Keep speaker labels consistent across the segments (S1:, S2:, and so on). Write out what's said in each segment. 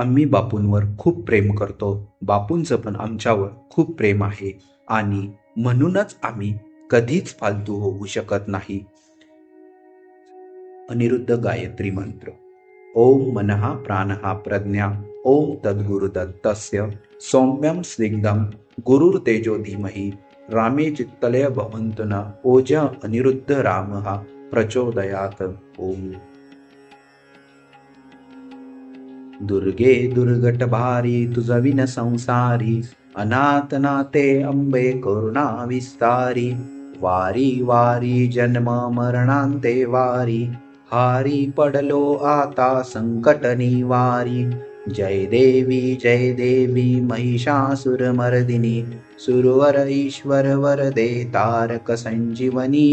S1: आम्ही बापूंवर खूप प्रेम करतो. बापूंचं पण आमच्यावर खूप प्रेम आहे आणि म्हणूनच आम्ही कधीच फालतू होऊ शकत नाही. अनिरुद्ध गायत्री मंत्र. ओम मनः प्राणः प्रज्ञा ओम तद्गुरुदत्तस्य सौम्यं स्निग्धं गुरुर्तेजो धीमहि रामे चित्तलय भवन्तु न ओजा अनिरुद्ध रामः प्रचोदयात्. ओम. दुर्गे दुर्गट भारी तुझ विन संसारी अनाथ नाते अंबे करुणा विस्तारी वारी वारी जन्म मरणांते वारी हारी पडलो आता संकट निवारी जय देवी महिषासुरमर्दिनी सुरवर ईश्वर वरदे तारक संजीवनी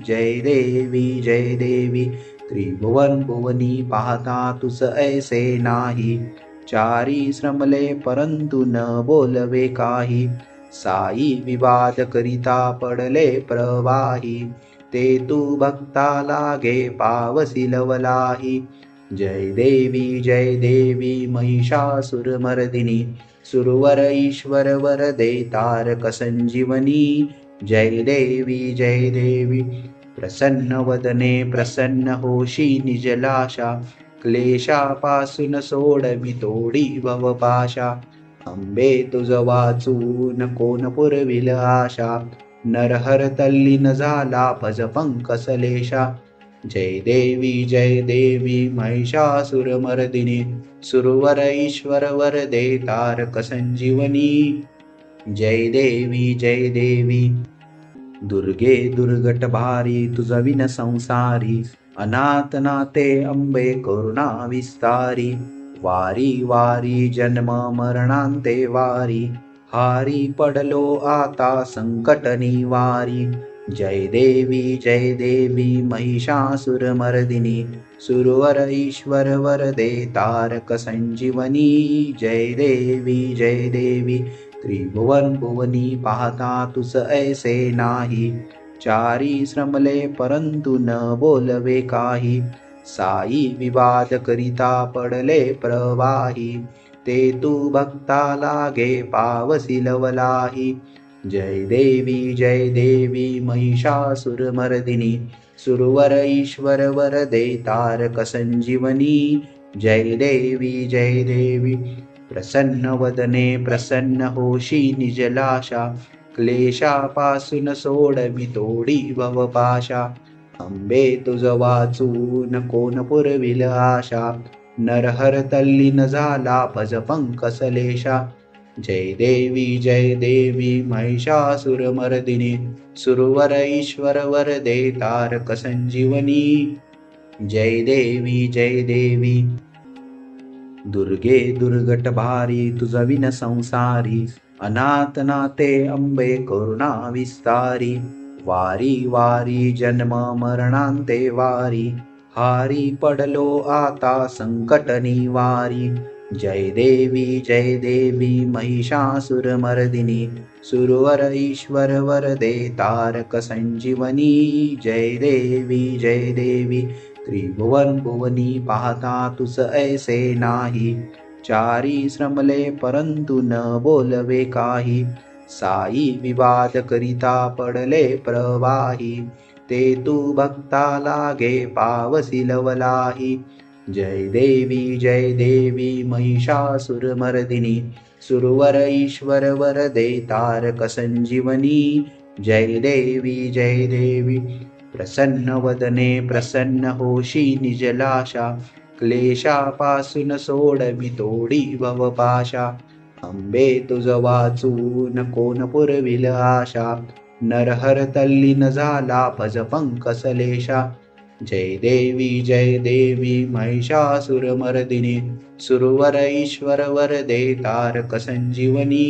S1: जय देवी त्रिभुवन भुवनी पाहता तुस ऐसे नाही चारी श्रमले परंतु न बोलवे काही साई विवाद करिता पडले प्रवाही ते तू भक्ता लागे पावसी लवलाही जय देवी महिषासुरमर्दिनी सुरवर ईश्वर वरदे तारक संजीवनी जय देवी प्रसन्न वदने प्रसन्न होशी निजलाशा क्लेशापासून सोडवी तोडी भवपाशा अंबे तुझ वाचून कोण पुरविल आशा नरहर तल्लीन झाला भज पंकसलेशा जय देवी महिषासुरमर्दिनी सुरवर ईश्वर वरदे तारक संजीवनी जय देवी दुर्गे दुर्गट भारी तुझ विन संसारी अनाथ नाते अंबे करुणा विस्तारी वारी वारी जन्म मरणांते वारी हारी पडलो आता संकट निवारी जय देवी महिषासुरमर्दिनी सुरवर ईश्वर वरदे तारक संजीवनी जय देवी त्रिभुवन भुवनी पाहता तुस ऐसे नाही चारी श्रमले परंतु न बोलवे काही साई विवाद करिता पडले प्रवाही ते तू भक्ता लागे पावसी लवलाही जय देवी महिषासुरमर्दिनी सुरवर ईश्वर वरदे तारक संजीवनी जय देवी प्रसन्न वदने प्रसन्न होशी निजलाशा क्लेशापासून सोडवी तोडी भवपाशा अंबे तुझ वाचून कोण पुरविल आशा नरहर तल्लीन झाला भज पंकसलेशा जय देवी महिषासुरमर्दिनी सुरवर ईश्वर वरदे तारक संजीवनी जय देवी दुर्गे दुर्गट भारी तुझ विन संसारी अनाथ नाते अंबे करुणा विस्तारी वारी वारी जन्म मरणांते वारी हारी पडलो आता संकट निवारी जय देवी महिषासुरमर्दिनी सुरवर ईश्वर वरदे तारक संजीवनी जय देवी त्रिभुवन भुवनी पाहता तुस ऐसे नाही चारी श्रमले परंतु न बोलवे काही साई विवाद करिता पडले प्रवाही ते तू भक्ता लागे पावसी लवलाही जय देवी महिषासुरमर्दिनी सुरवर ईश्वर वरदे तारक संजीवनी जय देवी प्रसन्न वदने प्रसन्न होशी निजलाशा क्लेशापासून सोडवी तोडी भवपाशा अंबे तुझ वाचून कोण पुरविल आशा नरहर तल्लीन झाला भज पंकसलेशा जय देवी महिषासुरमर्दिनी सुरवर ईश्वर वरदे तारक संजीवनी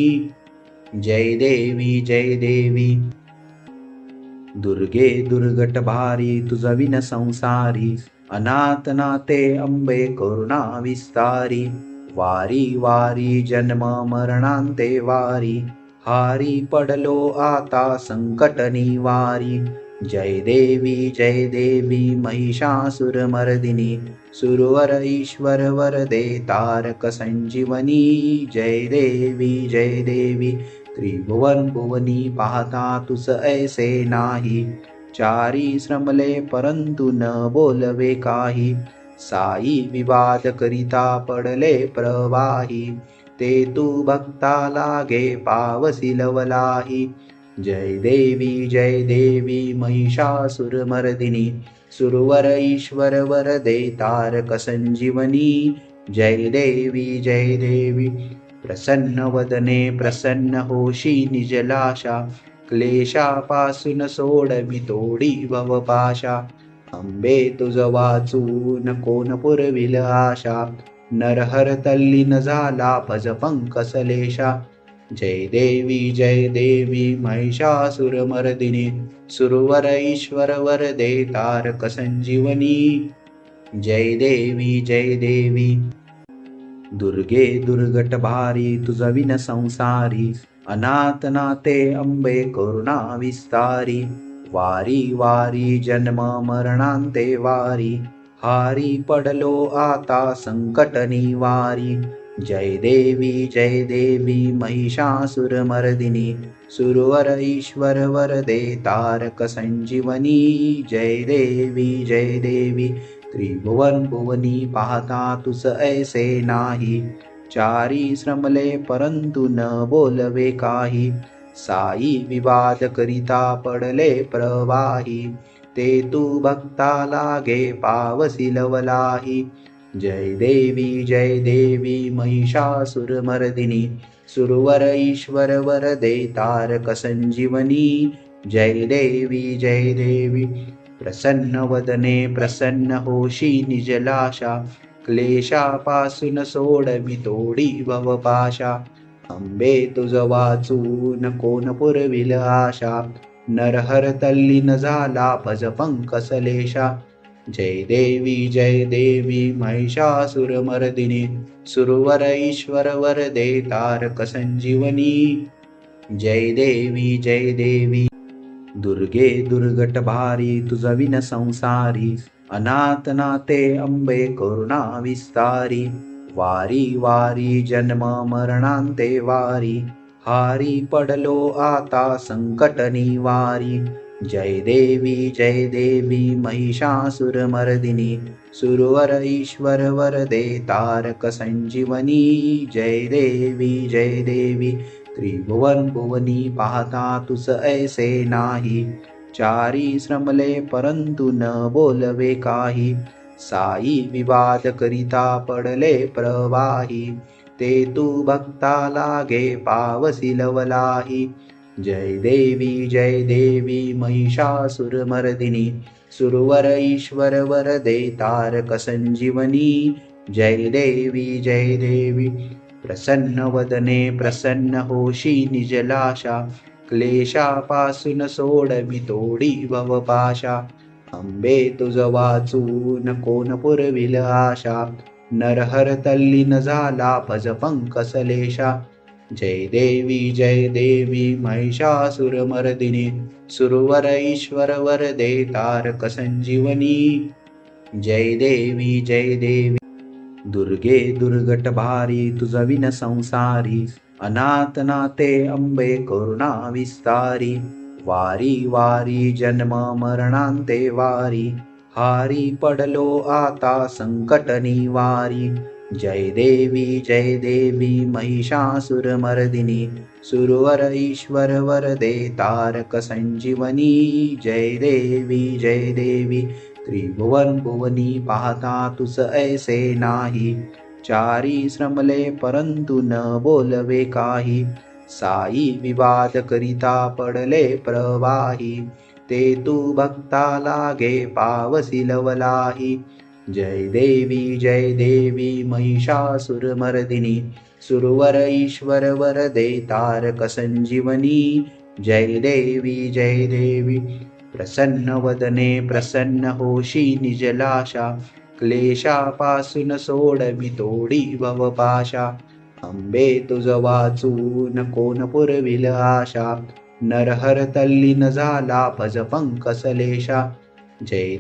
S1: जय देवी दुर्गे दुर्गट भारी तुझ विन संसारी अनाथ नाते अंबे करुणा विस्तारी वारी वारी जन्म मरणांते वारी हारी पडलो आता संकट निवारी जय देवी महिषासुरमर्दिनी सुरवर ईश्वर वरदे तारक संजीवनी जय देवी त्रिभुवन भुवनी पाहता तुस ऐसे नाही चारी श्रमले परंतु न बोलवे काही साई विवाद करिता पडले प्रवाही ते तू भक्ता लागे पावसी लवलाही जय देवी महिषासुरमर्दिनी सुरवर ईश्वर वरदे तारक संजीवनी जय देवी प्रसन्न वदने प्रसन्न होशी निजलाशा क्लेशापासून सोडवी तोडी भवपाशा अंबे तुझ वाचून कोण पुरविल आशा नरहर तल्लीन झाला भज पंकसलेशा जय देवी महिषासुरमर्दिनी सुरवर ईश्वर वरदे तारक संजीवनी जय देवी दुर्गे दुर्गट भारी तुझ विन संसारी अनाथ नाते अंबे करुणा विस्तारी वारी वारी जन्म मरणांते वारी हारी पडलो आता संकट निवारी जय देवी महिषासुरमर्दिनी सुरवर ईश्वर वरदे तारक संजीवनी जय देवी त्रिभुवन भुवनी पाहता तुस ऐसे नाही चारी श्रमले परंतु न बोलवे काही साई विवाद करिता पडले प्रवाही ते तू भक्ता लागे पावसी लवलाही जय देवी महिषासुरमर्दिनी सुरवर ईश्वर वरदे तारक संजीवनी जय देवी प्रसन्न वदने प्रसन्न होशी निजलाशा क्लेशापासून सोडवी तोडी भवपाशा अंबे तुझ वाचून कोण पुरविल आशा नरहर तल्लीन झाला भज पंकसलेशा जय देवी महिषासुरमर्दिनी सुरवर ईश्वर वरदे तारक संजीवनी जय देवी दुर्गे दुर्गट भारी तुझ विन संसारी अनाथ नाते अंबे करुणा विस्तारी वारी वारी जन्म मरणांते वारी हारी पडलो आता संकट निवारी जय देवी महिषासुरमर्दिनी सुरवर ईश्वर वरदे तारक संजीवनी जय देवी त्रिभुवन भुवनी पाहता तुस ऐसे नाही चारी श्रमले परंतु न बोलवे काही साई विवाद करिता पडले प्रवाही ते तू भक्ता लागे पावसी लवलाही जय देवी महिषासुरमर्दिनी सुरवर ईश्वर वरदे तारक संजीवनी जय देवी प्रसन्न वदने प्रसन्न होशी निजलाशा क्लेशापासून सोडवी तोडी भवपाशा अंबे तुझ वाचून कोण पुरविल आशा नरहर तल्लीन झाला भज पंकसलेशा जय देवी महिषासुरमर्दिनी सुरवर ईश्वर वरदे तारक संजीवनी जय देवी दुर्गे दुर्गट भारी तुझ विन संसारी अनाथ नाते अंबे करुणा विस्तारी वारी वारी जन्म मरणांते वारी हारी पडलो आता संकट निवारी जय देवी महिषासुरमर्दिनी सुरवर ईश्वर वरदे तारक संजीवनी जय देवी त्रिभुवन भुवनी पाहता तुस ऐसे नाही चारी श्रमले परंतु न बोलवे काही साई विवाद करिता पडले प्रवाही ते तू भक्ता लागे पावसी लवलाही जय देवी महिषासुरमर्दिनी सुरवर ईश्वर वरदे तारक संजीवनी जय देवी प्रसन्न वदने प्रसन्न होशी निजलाशा क्लेशापासून सोडवी तोडी भवपाशा अंबे तुझ वाचून कोण पुरविल आशा नरहर तल्लीन झाला भज पंकसलेशा. जय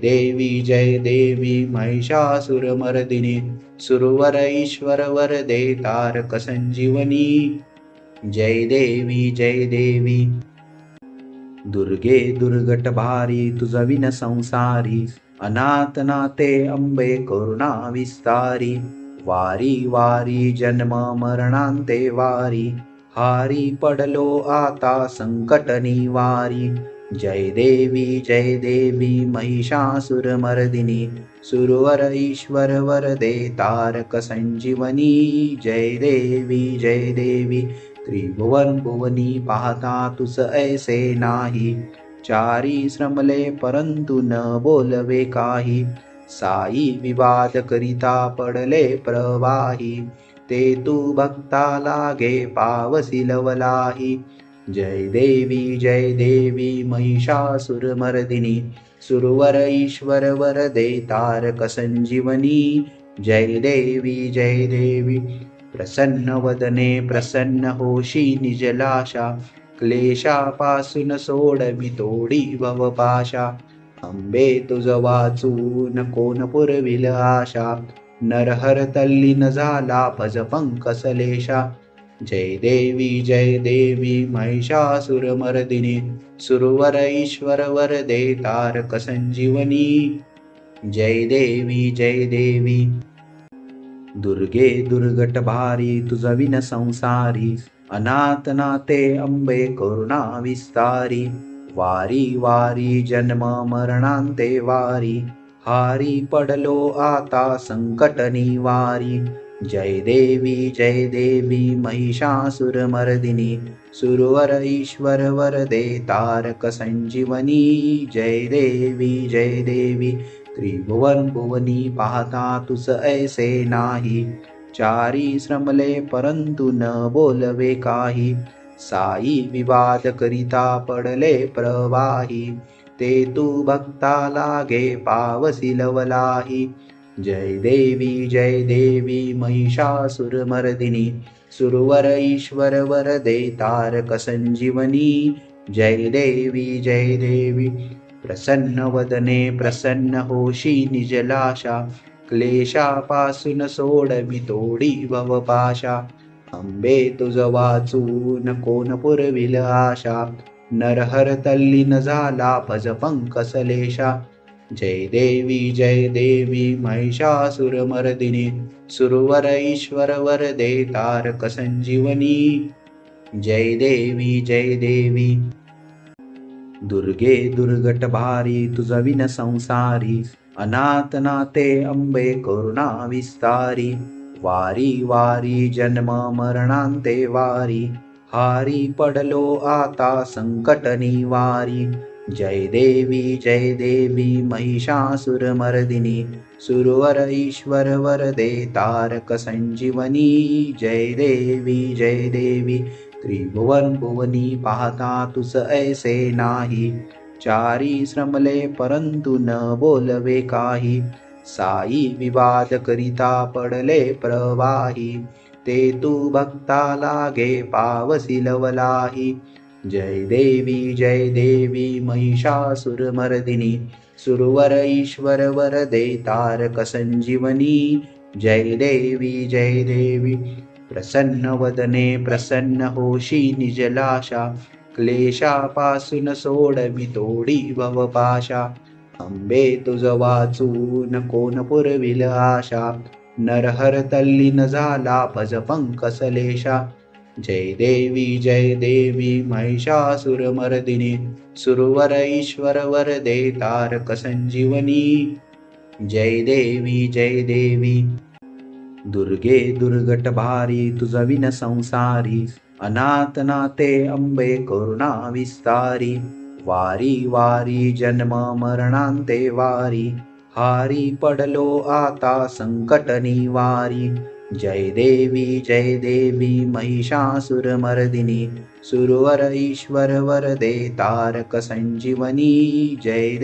S1: देवी महिषासुरमर्दिनी सुरवर ईश्वर वरदे तारक संजीवनी. जय देवी दुर्गे दुर्गट भारी तुझ विन संसारी. अनाथ नाते अंबे करुणा विस्तारी. वारी वारी जन्म मरणांते वारी. हारी पडलो आता संकट निवारी. जय देवी महिषासुरमर्दिनी सुरवर ईश्वर वरदे तारक संजीवनी. जय देवी त्रिभुवन भुवनी पाहता तुस ऐसे नाही. चारी श्रमले परंतु न बोलवे काही. साई विवाद करिता पडले प्रवाही. ते तू भक्ता लागे पावसी लवलाही. जय देवी महिषासुरमर्दिनी सुरवर ईश्वर वरदे तारक संजीवनी. जय देवी प्रसन्न वदने प्रसन्न होशी निजलाशा. क्लेशापासून सोडवी तोडी भवपाशा. अंबे तुझ वाचून कोण पुरविल आशा. नरहर तल्लीन झाला भज पंकसलेशा. जय देवी महिषासुरमर्दिनी सुरवर ईश्वर वरदे तारक संजीवनी. जय देवी दुर्गे दुर्गट भारी तुझ विन संसारी. अनाथ नाते अंबे करुणा विस्तारी. वारी वारी जन्म मरणांते वारी. हारी पडलो आता संकट निवारी. जय देवी महिषासुरमर्दिनी सुरवर ईश्वर वरदे तारक संजीवनी. जय देवी त्रिभुवन भुवनी पाहता तुस ऐसे नाही. चारी श्रमले परंतु न बोलवे काही. साई विवाद करिता पडले प्रवाही. ते तू भक्ता लागे पावसी लवलाही. जय देवी महिषासुरमर्दिनी सुरवर ईश्वर वरदे तारक संजीवनी. जय देवी प्रसन्न वदने प्रसन्न होशी निजलाशा. क्लेशापासून सोडवी तोडी भवपाशा. अंबे तुझ वाचून कोण पुरविल आशा. नरहर तल्लीन झाला भज पंकसलेशा. जय देवी महिषासुरमर्दिनी सुरवर ईश्वर वरदे तारक संजीवनी. जय देवी दुर्गे दुर्गट भारी तुझ विन संसारी. अनाथ नाते अंबे करुणा विस्तारी. वारी वारी जन्म मरणांते वारी. हारी पडलो आता संकट निवारी. जय देवी महिषासुरमर्दिनी सुरवर ईश्वर वरदे तारक संजीवनी. जय देवी त्रिभुवन भुवनी पाहता तुस ऐसे नाही. चारी श्रमले परंतु न बोलवे काही. साई विवाद करिता पडले प्रवाही. ते तू भक्ता लागे पावसी लवलाही. जय देवी महिषासुरमर्दिनी सुरवर ईश्वर वरदे तारक संजीवनी. जय देवी प्रसन्न वदने प्रसन्न होशी निजलाशा. क्लेशापासून सोडवी तोडी भवपाशा. अंबे तुझ वाचून कोण पुरविल आशा. नरहर तल्लीन झाला भज पंकसलेशा. जय देवी महिषासुरमर्दिनी सुरवर ईश्वर वरदे तारक संजीवनी. जय देवी दुर्गे दुर्गट भारी तुझ विन संसारी. अनाथ नाते अंबे करुणा विस्तारी. वारी वारी जन्म मरणांते वारी. हारी पडलो आता संकट निवारी. जय देवी महिषासुरमर्दिनी सुरवर ईश्वर वरदे तारक संजीवनी. जय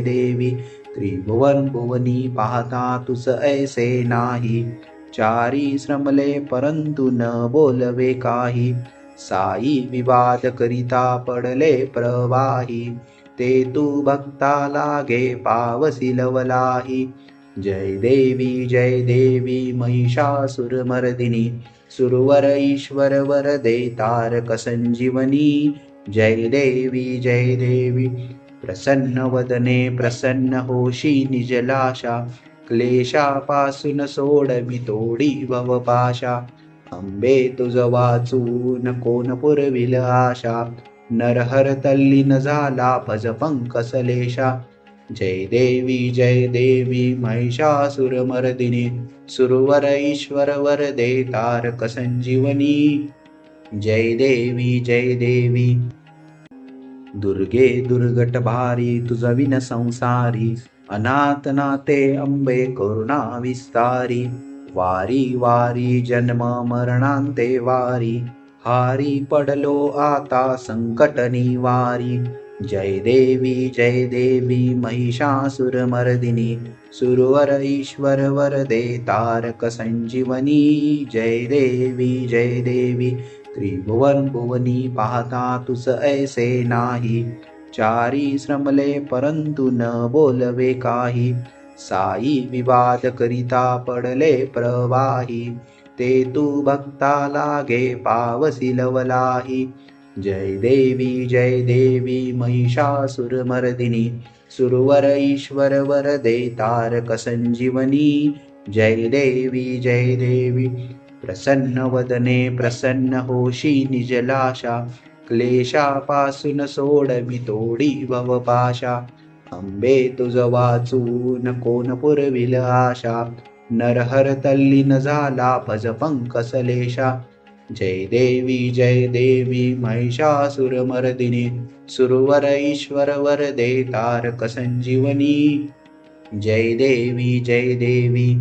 S1: देवी त्रिभुवन भुवनी पाहता तुस ऐसे नाही. चारी श्रमले परंतु न बोलवे काही. साई विवाद करिता पडले प्रवाही, ते तू भक्ता लागे पावसी लवलाही. जय देवी महिषासुरमर्दिनी, सुरवर ईश्वर वरदे तारक संजीवनी. जय देवी प्रसन्न वदने प्रसन्न होशी निजलाशा, क्लेशापासून सोडवी तोडी भवपाशा. अंबे तुझ वाचून कोण पुरविल आशा, नरहर तल्लीन झाला भज पंकसलेशा. जय देवी महिषासुरमर्दिनी, सुरवर ईश्वर वरदे तारक संजीवनी. जय देवी दुर्गे दुर्गट भारी तुझ विन संसारी, अनाथ नाते अंबे करुणा विस्तारी. वारी वारी जन्म मरणांते वारी, हारी पडलो आता संकट निवारी. जय देवी महिषासुरमर्दिनी, सुरवर ईश्वर वरदे तारक संजीवनी. जय देवी त्रिभुवन भुवनी पाहता तुस ऐसे नाही, चारी श्रमले परंतु न बोलवे काही. साई विवाद करिता पडले प्रवाही, ते तू भक्ता लागे पावसी लवलाही. जय देवी महिषासुरमर्दिनी, सुरवर ईश्वर वरदे तारक संजीवनी. जय देवी प्रसन्न वदने प्रसन्न होशी निजलाशा, क्लेशापासून सोडवी तोडी भवपाशा. अंबे तुझ वाचून कोण पुरविल आशा, नरहर तल्लीन झाला भज पंकसलेशा. जय देवी महिषासुरमर्दिनी, सुरवर ईश्वर वरदे तारक संजीवनी. जय देवी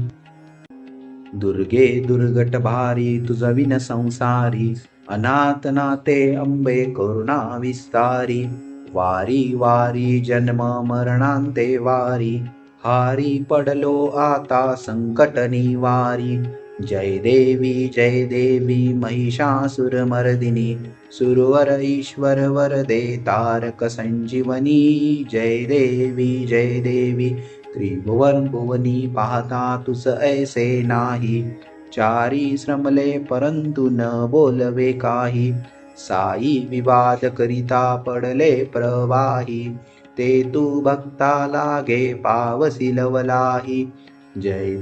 S1: दुर्गे दुर्गट भारी तुझ विन संसारी, अनाथ नाते अंबे करुणा विस्तारी. वारी वारी जन्म मरणांते वारी, हारी पडलो आता संकट निवारी. जय देवी महिषासुरमर्दिनी, सुरवर ईश्वर वरदे तारक संजीवनी. जय देवी त्रिभुवन भुवनी पाहता तुस ऐसे नाही, चारी श्रमले परंतु न बोलवे काही. साई विवाद करिता पडले प्रवाही, ते तू भक्ता लागे पावसी लवलाही. जय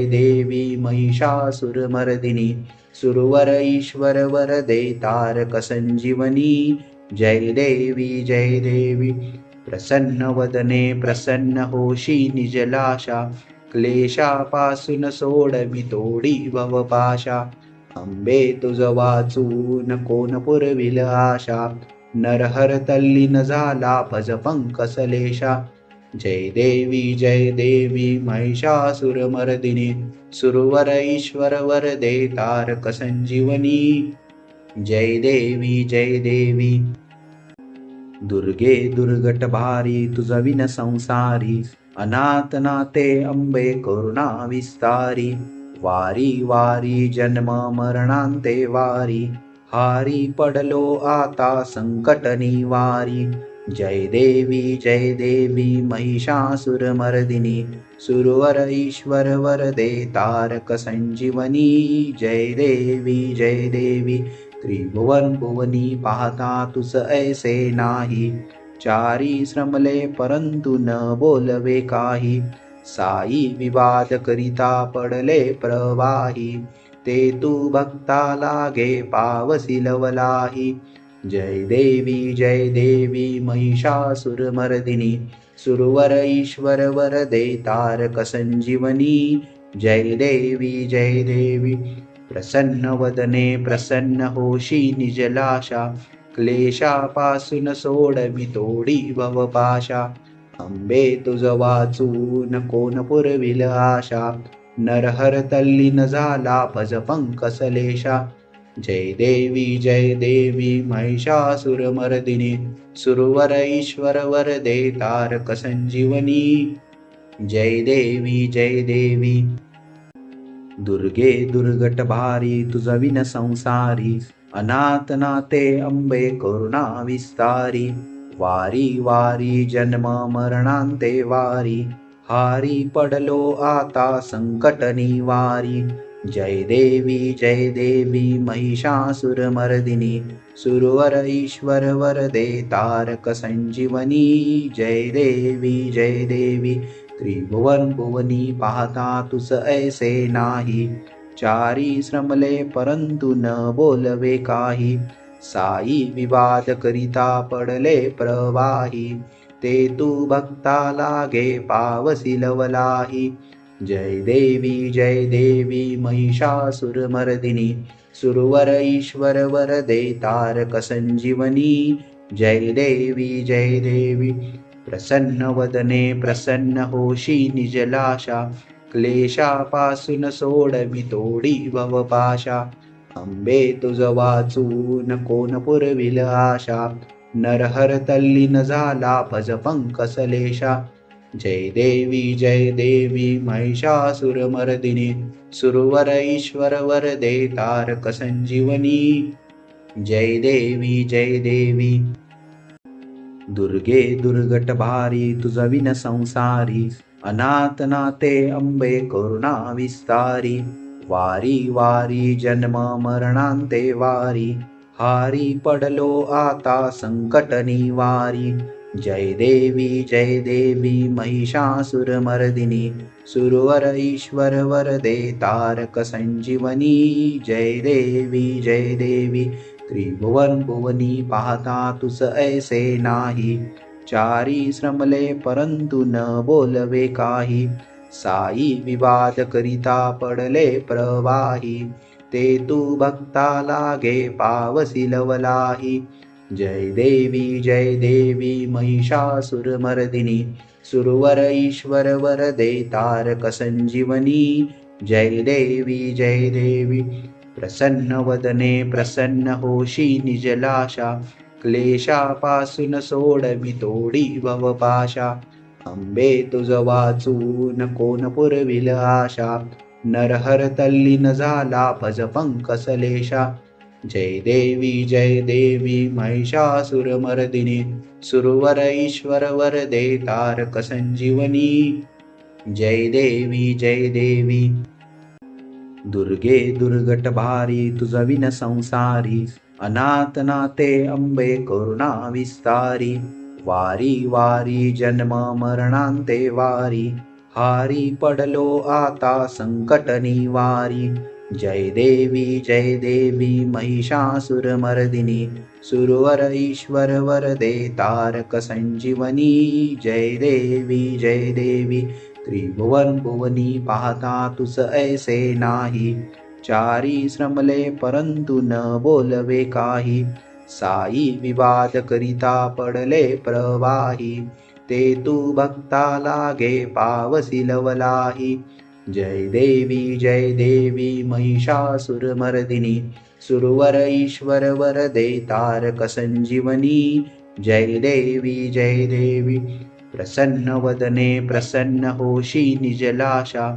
S1: देवी महिषासुरमर्दिनी, सुरवर ईश्वर वरदे तारक संजीवनी. जय देवी प्रसन्न वदने प्रसन्न होशी निजलाशा, क्लेशापासून सोडवी तोडी भवपाशा. अंबे तुझ वाचून कोण पुरविल आशा, नरहर तल्लीन झाला भज पंकसलेशा. जय देवी महिषासुरमर्दिनी, सुरवर ईश्वर वरदे तारक संजीवनी. जय देवी दुर्गे दुर्गट भारी तुझ विन संसारी, अनाथ नाते अंबे करुणा विस्तारी. वारी वारी जन्म मरणांते वारी, हारी पडलो आता संकट निवारी. जय देवी महिषासुरमर्दिनी, सुरवर ईश्वर वरदे तारक संजीवनी. जय देवी त्रिभुवन भुवनी पाहता तुस ऐसे नाही, चारी श्रमले परंतु न बोलवे काही. साई विवाद करिता पडले प्रवाही, ते तू भक्ता लागे पावसी लवलाही. जय देवी महिषासुरमर्दिनी, सुरवर ईश्वर वरदे तारक संजीवनी. जय देवी प्रसन्न वदने प्रसन्न होशी निजलाशा, क्लेशापासून सोडवी तोडी भवपाशा. अंबे तुझ वाचून कोण पुरविल आशा, नरहर तल्लीन झाला भज पंकसलेशा. जय देवी महिषासुरमर्दिनी, सुरवर ईश्वर वरदे तारक संजीवनी. जय देवी दुर्गे दुर्गट भारी तुझ विन संसारी, अनाथ नाते अंबे करुणा विस्तारी वारी वारी जन्म मरणांते वारी हारी पडलो आता संकट निवारी जय देवी महिषासुरमर्दिनी सुरवर ईश्वर वरदे तारक संजीवनी जय देवी त्रिभुवन भुवनी पाहता तुस ऐसे नाही चारी श्रमले परंतु न बोलवे काही साई विवाद करिता पडले प्रवाही ते तू भक्ता लागे पावसी लवलाही जय देवी महिषासुरमर्दिनी सुरवर ईश्वर वरदे तारक संजीवनी जय देवी प्रसन्न वदने प्रसन्न होशी निजलाशा क्लेशापासून सोडवी तोडी भवपाशा अंबे तुझ वाचून कोण पुरविल आशा नरहर तल्लीन झाला भज पंकसलेशा जय देवी महिषासुरमर्दिनी सुरवर ईश्वर वरदे तारक संजीवनी जय देवी दुर्गे दुर्गट भारी तुझ विन संसारी अनाथ नाते अंबे करुणा विस्तारी वारी वारी जन्म मरणांते वारी हारी पडलो आता संकट निवारी जय देवी महिषासुरमर्दिनी सुरवर ईश्वर वरदे तारक संजीवनी जय देवी त्रिभुवन भुवनी पाहता तुस ऐसे नाही चारी श्रमले परंतु न बोलवे काही साई विवाद करिता पडले प्रवाही ते तू भक्ता लागे पावसी लवलाही जय देवी महिषासुरमर्दिनी सुरवर ईश्वर वरदे तारक संजीवनी जय देवी प्रसन्न वदने प्रसन्न होशी निजलाशा क्लेशापासून सोडवी तोडी भवपाशा अंबे तुझ वाचून कोण पुरविल आशा नरहर तल्लीन झाला भज पंकसलेशा जय देवी महिषासुरमर्दिनी सुरवर ईश्वर वरदे तारक संजीवनी जय देवी दुर्गे दुर्गट भारी तुझ विन संसारी अनाथ नाते अंबे करुणा विस्तारी वारी वारी जन्म मरणांते वारी हारी पडलो आता संकट निवारी जय देवी महिषासुरमर्दिनी सुरवर ईश्वर वरदे तारक संजीवनी जय देवी त्रिभुवन भुवनी पाहता तुस ऐसे नाही चारी श्रमले परंतु न बोलवे काही साई विवाद करिता पडले प्रवाही ते तू भक्ता लागे पावसी लवलाही जय देवी महिषासुरमर्दिनी सुरवर ईश्वर वरदे तारक संजीवनी जय देवी प्रसन्न वदने प्रसन्न होशी निजलाशा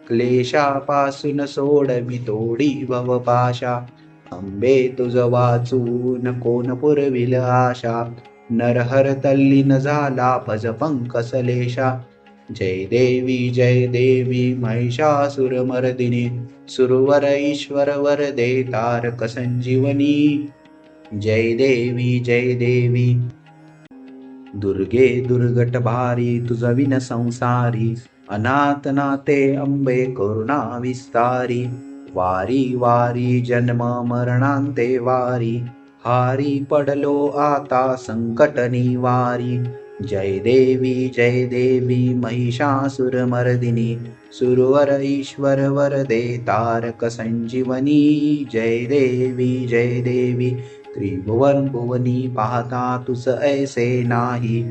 S1: क्लेशापासून सोडवी तोडी भवपाशा अंबे तुझ वाचून कोण पुरविल आशा नरहर तल्लीन झाला भज पंकसलेशा जय देवी महिषासुरमर्दिनी सुरवर ईश्वर वरदे तारक संजीवनी जय देवी दुर्गे दुर्गट भारी तुझ विन संसारी अनाथ नाते अंबे करुणा विस्तारी वारी वारी जन्म मरणांते वारी हारी पडलो आता संकट निवारी जय देवी महिषासुरमर्दिनी सुरवर ईश्वर वरदे तारक संजीवनी जय देवी त्रिभुवन भुवनी पाहता तुस ऐसे नाही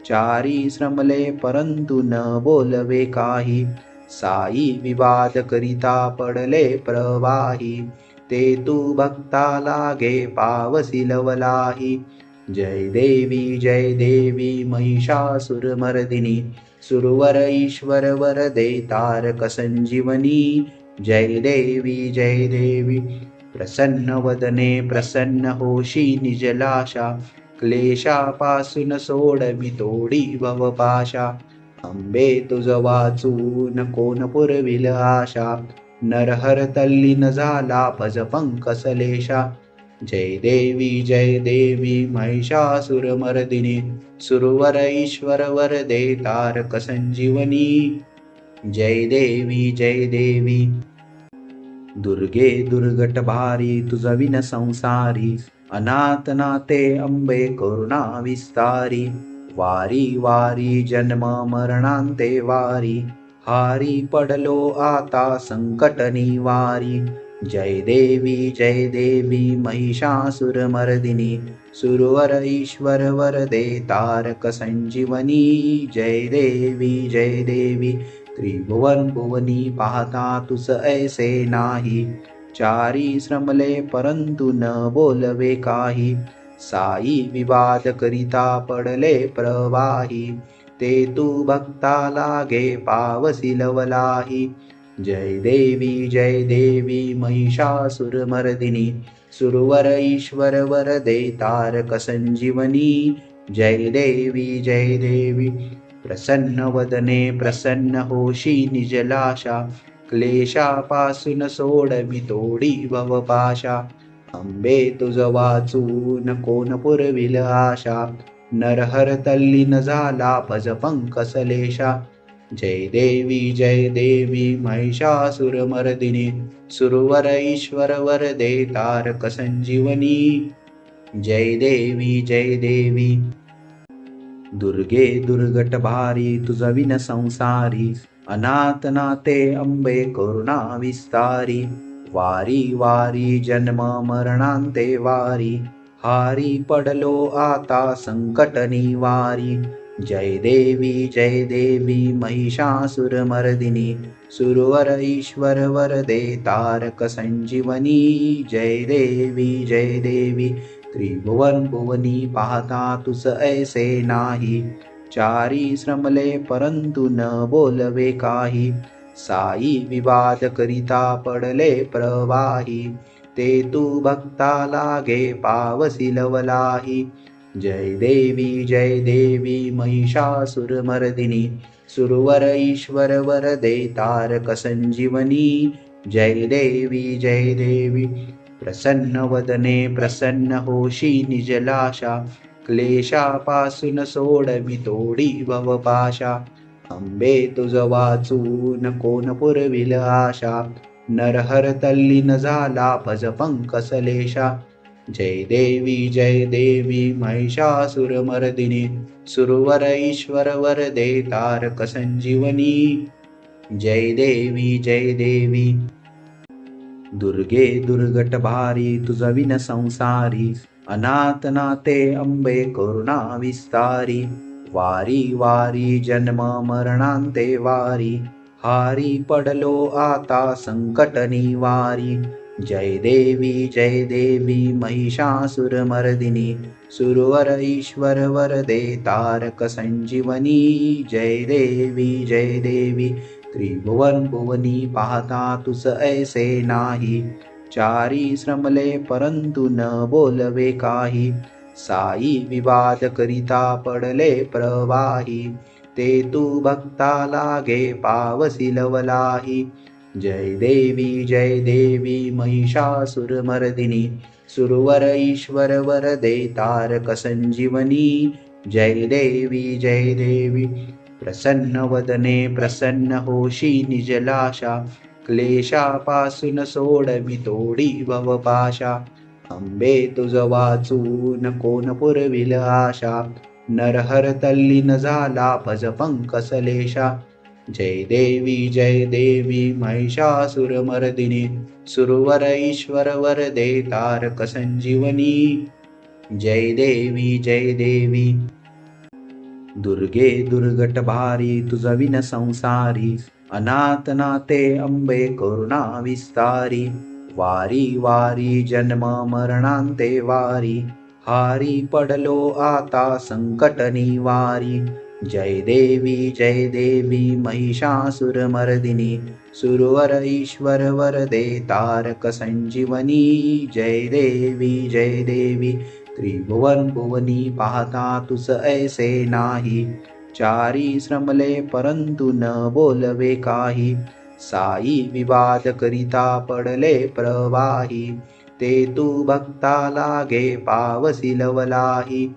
S1: चारी श्रमले परंतु न बोलवे काही साई विवाद करिता पडले प्रवाही ते तू भक्ता लागे पावसी लवलाही जय देवी महिषासुरमर्दिनी सुरवर ईश्वर वरदे तारक संजीवनी जय देवी प्रसन्न वदने प्रसन्न होशी निजलाशा क्लेशापासून सोडवी तोडी भवपाशा अंबे तुझ वाचून कोण पुरविल आशा नरहर तल्लीन झाला भज पंकसलेशा जय देवी महिषासुरमर्दिनी सुरवर ईश्वर वरदे तारक संजीवनी जय देवी दुर्गे दुर्गट भारी तुझ विन संसारी अनाथ नाते अंबे करुणा विस्तारी वारी वारी जन्म मरणांते वारी हारी पडलो आता संकट निवारी जय देवी महिषासुरमर्दिनी सुरवर ईश्वर वरदे तारक संजीवनी जय देवी त्रिभुवन भुवनी पाहता तुस ऐसे नाही चारी श्रमले परंतु न बोलवे काही साई विवाद करिता पडले प्रवाही ते तू भक्ता लागे पावसी लवलाही जय देवी महिषासुरमर्दिनी सुरवर ईश्वर वरदे तारक संजीवनी जय देवी प्रसन्न वदने प्रसन्न होशी निजलाशा क्लेशापासून सोडवी तोडी भवपाशा अंबे तुझ वाचून कोण पुरविल आशा नरहर तल्लीन झाला भज पंकसलेशा जय देवी महिषासुरमर्दिनी सुरवर ईश्वर वरदे तारक संजीवनी जय देवी दुर्गे दुर्गट भारी तुझ विन संसारी अनाथ नाते अंबे करुणा विस्तारी वारी वारी जन्म मरणांते वारी हारी पडलो आता संकट निवारी जय देवी महिषासुरमर्दिनी सुरवर ईश्वर वरदे तारक संजीवनी जय देवी त्रिभुवन भुवनी पाहता तुस ऐसे नाही चारी श्रमले परंतु न बोलवे काही साई विवाद करिता पडले प्रवाही ते तू भक्ता लागे पावसी लवलाही जय देवी महिषासुरमर्दिनी सुरवर ईश्वर वरदे तारक संजीवनी जय देवी प्रसन्न वदने प्रसन्न होशी निजलाशा क्लेशापासून सोडवी तोडी भवपाशा अंबे तुझ वाचून कोण पुरविल आशा नरहर तल्लीन झाला भज पंकसलेशा जय देवी महिषासुरमर्दिनी सुरवर ईश्वर वरदे तारक संजीवनी जय देवी दुर्गे दुर्गट भारी तुझ विन संसारी अनाथ नाते अंबे करुणा विस्तारी वारी वारी जन्म मरणांते वारी हारी पडलो आता संकट निवारी जय देवी महिषासुरमर्दिनी सुरवर ईश्वर वरदे तारक संजीवनी जय देवी त्रिभुवन भुवनी पाहता तुस ऐसे नाही चारी श्रमले परंतु न बोलवे काही साई विवाद करिता पडले प्रवाही ते तू भक्ता लागे पावसी लवलाही जय देवी महिषासुरमर्दिनी सुरवर ईश्वर वरदे तारक संजीवनी जय देवी प्रसन्न वदने प्रसन्न होशी निजलाशा क्लेशापासून सोडवी तोडी भवपाशा अंबे तुझ वाचून कोण पुरविल आशा नरहर तल्लीन झाला भज पंकसलेशा जय देवी महिषासुरमर्दिनी सुरवर ईश्वर वरदे तारक संजीवनी जय देवी दुर्गे दुर्गट भारी तुझ विन संसारी अनाथ नाते अंबे करुणा विस्तारी वारी वारी जन्म मरणांते वारी हारी पडलो आता संकट निवारी जय देवी महिषासुरमर्दिनी सुरवर ईश्वर वरदे तारक संजीवनी जय देवी त्रिभुवन भुवनी पाहता तुस ऐसे नाही चारी श्रमले परंतु न बोलवे काही साई विवाद करिता पडले प्रवाही ते तू भक्ता लागे पावसी लवलाही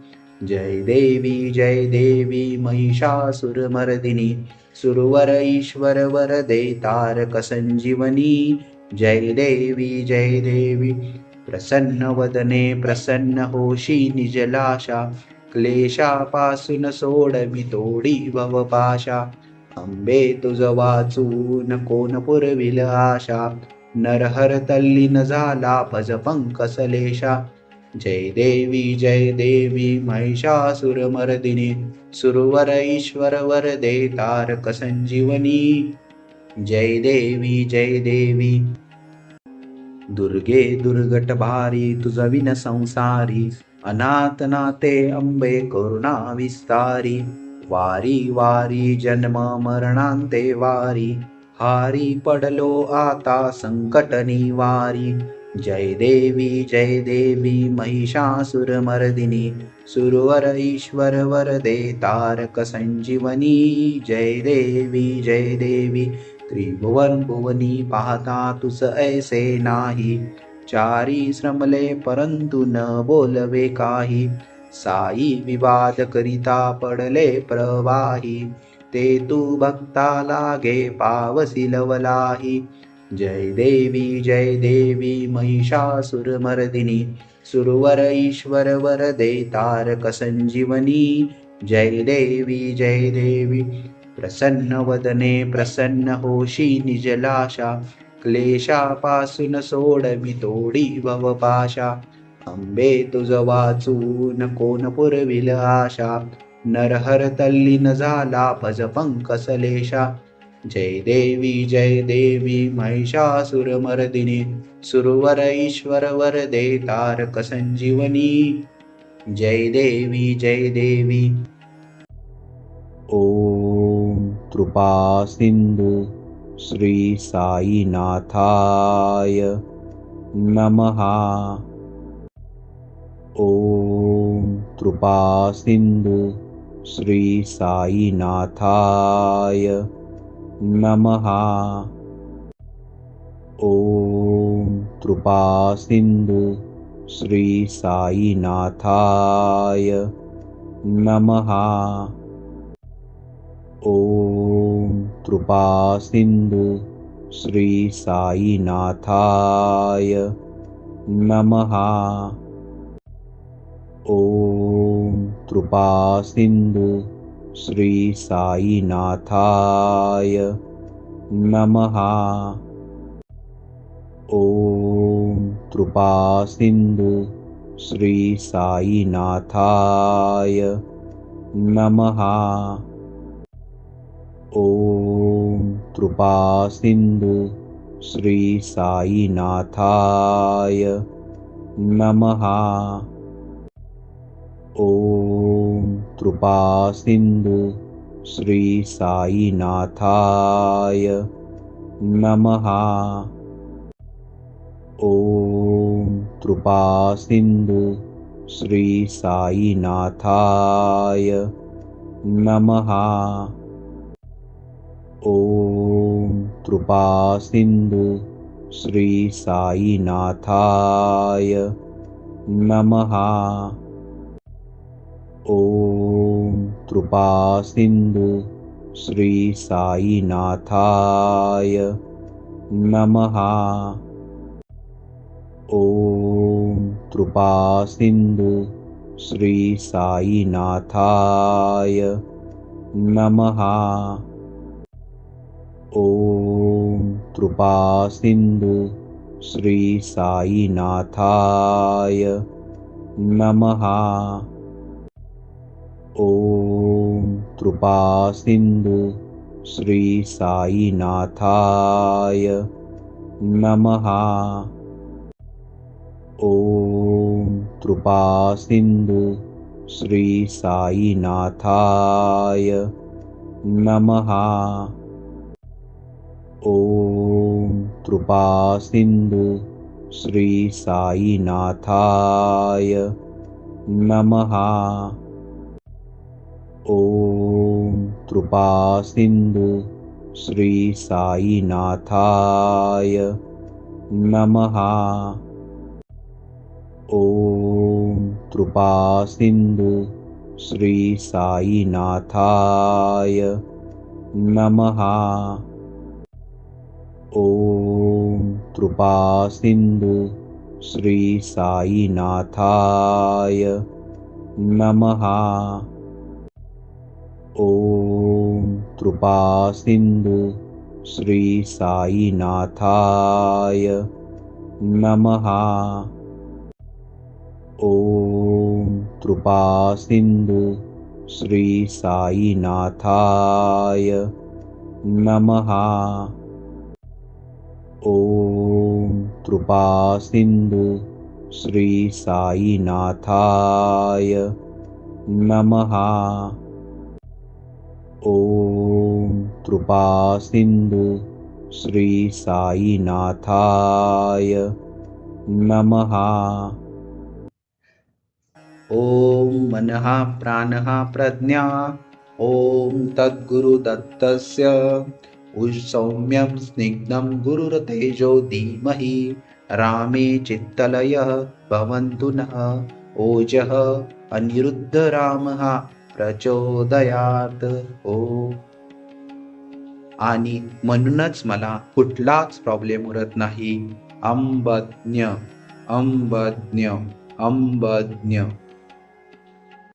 S1: जय देवी महिषासुरमर्दिनी सुरवर ईश्वर वरदे तारक संजीवनी जय देवी प्रसन्न वदने प्रसन्न होशी निजलाशा क्लेशापासून सोडवी तोडी भवपाशा अंबे तुझ वाचून कोण पुरविल आशा नरहर तल्लीन झाला भज पंकसलेशा जय देवी महिषासुरमर्दिनी सुरवर ईश्वर वरदे तारक संजीवनी जय देवी दुर्गे दुर्गट भारी तुझ विन संसारी अनाथ नाते अंबे करुणा विस्तारी वारी वारी जन्म मरणांते वारी हारी पडलो आता संकट निवारी जय देवी महिषासुरमर्दिनी सुरवर ईश्वर वरदे तारक संजीवनी जय देवी त्रिभुवन भुवनी पाहता तुस ऐसे नाही चारी श्रमले परंतु न बोलवे काही साई विवाद करिता पडले प्रवाही ते तू भक्ता लागे पावसी लवलाही जय देवी महिषासुरमर्दिनी सुरवर ईश्वर वरदे तारक संजीवनी जय देवी प्रसन्न वदने प्रसन्न होशी निजलाशा क्लेशापासून सोडवी तोडी भवपाशा अंबे तुझ वाचून कोण पुरविल आशा नरहर तल्लीन झाला भज पंकसलेशा जय देवी महिषासुरमर्दिनी सुरवर ईश्वर वरदे तारक संजीवनी जय देवी ओम कृपा सिंधु श्री साईनाथाय नमः ओम कृपा सिंधु श्री साईनाथाय नमः ओम कृपा सिंधु श्री साईनाथाय नमः ओम कृपा सिंधु श्री साईनाथाय नमः ओम कृपा सिंधु श्री साईनाथाय नमः ओम कृपा सिंधु श्री साईनाथाय नमः ओम कृपा सिंधु श्री साईनाथाय नमः ओम कृपा सिंधु श्री साईनाथाय नमः ओम कृपा सिंधु श्री साईनाथाय नमः ओम कृपा सिंधु श्री साईनाथाय नमः ओम कृपा सिंधु श्री साईनाथाय नमः ओम कृपा सिंधु श्री साईनाथाय नमः ओम कृपा सिंधु श्री साईनाथाय नमः ओम कृपा सिंधु श्री साईनाथाय नमः ओम कृपा सिंधु श्री साईनाथाय नमः। ॐ कृपासिन्धु श्री साईनाथाय नमः। ॐ कृपासिन्धु श्री साईनाथाय नमः। ॐ कृपासिन्धु श्री साईनाथाय नमः। ॐ कृपासिन्धु श्री साईनाथाय नमः। ॐ कृपासिन्धु श्री साईनाथाय नमः। ॐ कृपासिन्धु श्री साईनाथाय नमः। ॐ कृपासिन्धु श्री साईनाथाय नमः। ॐ कृपासिन्धु श्री साईनाथाय नमः। ॐ मनः प्राणः प्रज्ञा ॐ तद्गुरुदत्तस्य सौम्यं स्निग्धं गुरुरतेजो धीमहि रामे चित्तलयः भवन्तु नः ओजः अनिरुद्धरामः प्रचोदयात्। आणि म्हणूनच मला कुठलाच प्रॉब्लेम उरत नाही। अंबज्ञ अंबज्ञ अंबज्ञ